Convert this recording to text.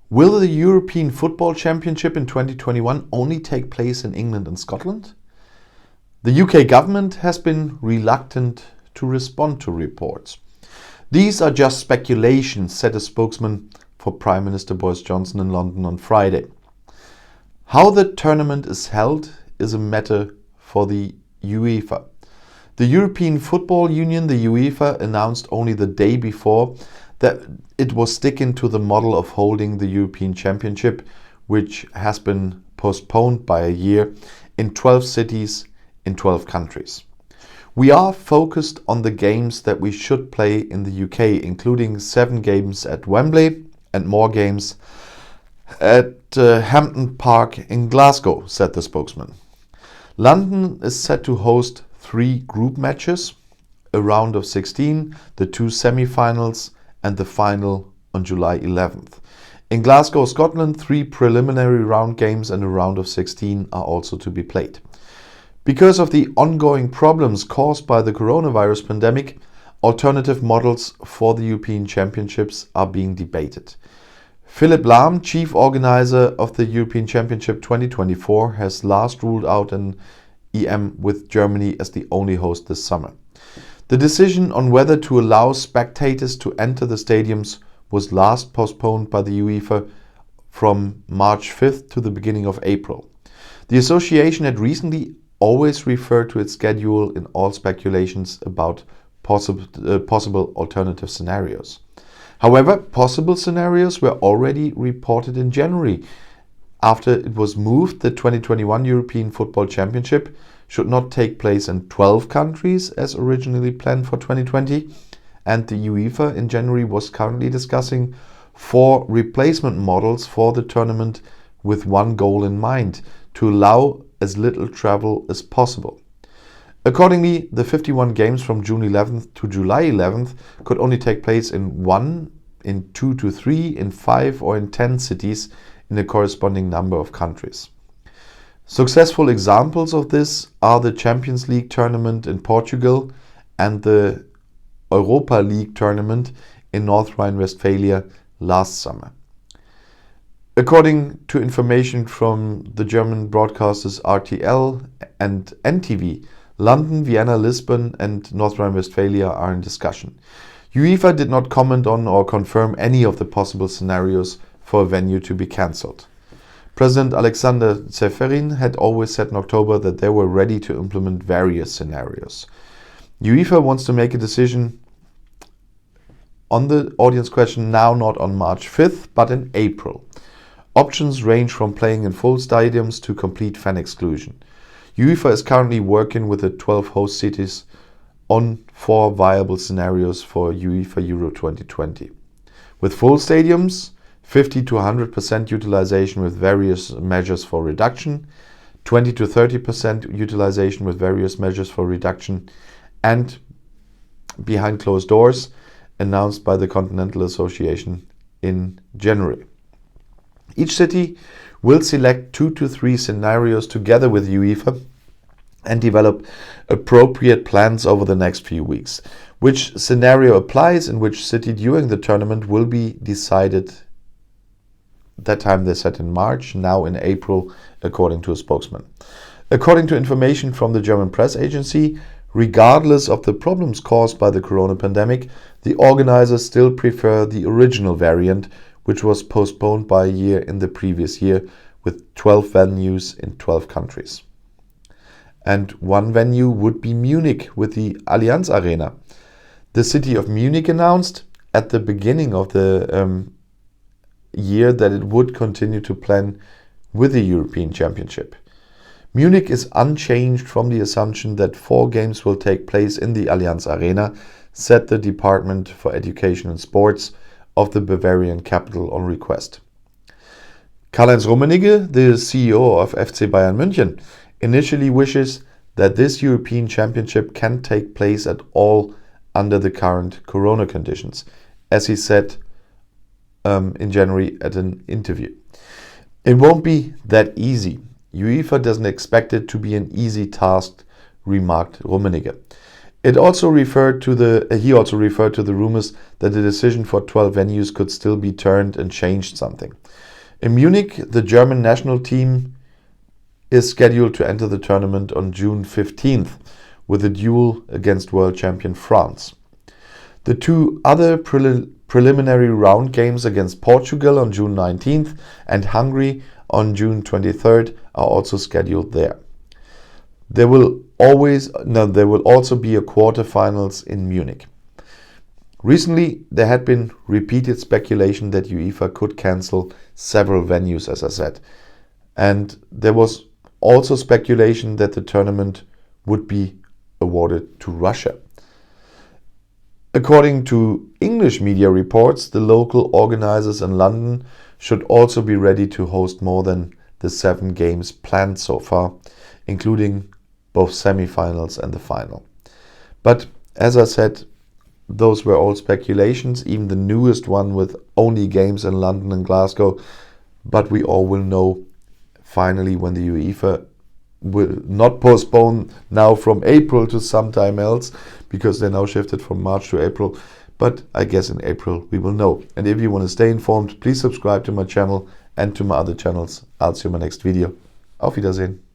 Will the European Football Championship in 2021 only take place in England and Scotland? The UK government has been reluctant to respond to reports. These are just speculations, said a spokesman for Prime Minister Boris Johnson in London on Friday. How the tournament is held is a matter for the UEFA. The European Football Union, the UEFA, announced only the day before that it was sticking to the model of holding the European Championship, which has been postponed by a year in 12 cities in 12 countries. We are focused on the games that we should play in the UK, including 7 games at Wembley and more games at Hampden Park in Glasgow, said the spokesman. London is set to host 3 group matches, a round of 16, the 2 semi-finals and the final on July 11th. In Glasgow, Scotland, 3 preliminary round games and a round of 16 are also to be played. Because of the ongoing problems caused by the coronavirus pandemic, alternative models for the European Championships are being debated. Philipp Lahm, chief organizer of the European Championship 2024, has last ruled out an EM with Germany as the only host this summer. The decision on whether to allow spectators to enter the stadiums was last postponed by the UEFA from March 5th to the beginning of April. The association had recently always referred to its schedule in all speculations about possible alternative scenarios. However, possible scenarios were already reported in January. After it was moved, the 2021 European Football Championship should not take place in 12 countries as originally planned for 2020, and the UEFA in January was currently discussing 4 replacement models for the tournament with one goal in mind: to allow as little travel as possible. Accordingly, the 51 games from June 11th to July 11th could only take place in 1, in 2 to 3, in 5 or in 10 cities in a corresponding number of countries. Successful examples of this are the Champions League tournament in Portugal and the Europa League tournament in North Rhine-Westphalia last summer. According to information from the German broadcasters RTL and NTV, London, Vienna, Lisbon and North Rhine-Westphalia are in discussion. UEFA did not comment on or confirm any of the possible scenarios for a venue to be cancelled. President Alexander Ceferin had always said in October that they were ready to implement various scenarios. UEFA wants to make a decision on the audience question now, not on March 5th, but in April. Options range from playing in full stadiums to complete fan exclusion. UEFA is currently working with the 12 host cities on 4 viable scenarios for UEFA Euro 2020. With full stadiums, 50 to 100% utilization with various measures for reduction, 20 to 30% utilization with various measures for reduction, and behind closed doors, announced by the Continental Association in January. Each city will select 2 to 3 scenarios together with UEFA and develop appropriate plans over the next few weeks. Which scenario applies in which city during the tournament will be decided. That time they said in March, now in April, according to a spokesman. According to information from the German press agency, regardless of the problems caused by the corona pandemic, the organizers still prefer the original variant, which was postponed by a year in the previous year, with 12 venues in 12 countries. And one venue would be Munich with the Allianz Arena. The city of Munich announced at the beginning of the year that it would continue to plan with the European Championship. Munich is unchanged from the assumption that 4 games will take place in the Allianz Arena, said the Department for Education and Sports of the Bavarian capital on request. Karl-Heinz Rummenigge, the CEO of FC Bayern München, initially wishes that this European Championship can take place at all under the current corona conditions, as he said in January at an interview. It won't be that easy. UEFA doesn't expect it to be an easy task, remarked Rummenigge. He also referred to the rumors that the decision for 12 venues could still be turned and changed something. In Munich, the German national team is scheduled to enter the tournament on June 15th with a duel against world champion France. The two other preliminary round games against Portugal on June 19th and Hungary on June 23rd are also scheduled there. There will also be a quarterfinals in Munich. Recently, there had been repeated speculation that UEFA could cancel several venues, as I said. And there was also speculation that the tournament would be awarded to Russia. According to English media reports, the local organizers in London should also be ready to host more than the 7 games planned so far, including both semi-finals and the final. But as I said, those were all speculations, even the newest one with only games in London and Glasgow. But we all will know finally when the UEFA will not postpone now from April to sometime else, because they now shifted from March to April. But I guess in April we will know. And if you want to stay informed, please subscribe to my channel and to my other channels. I'll see you in my next video. Auf Wiedersehen.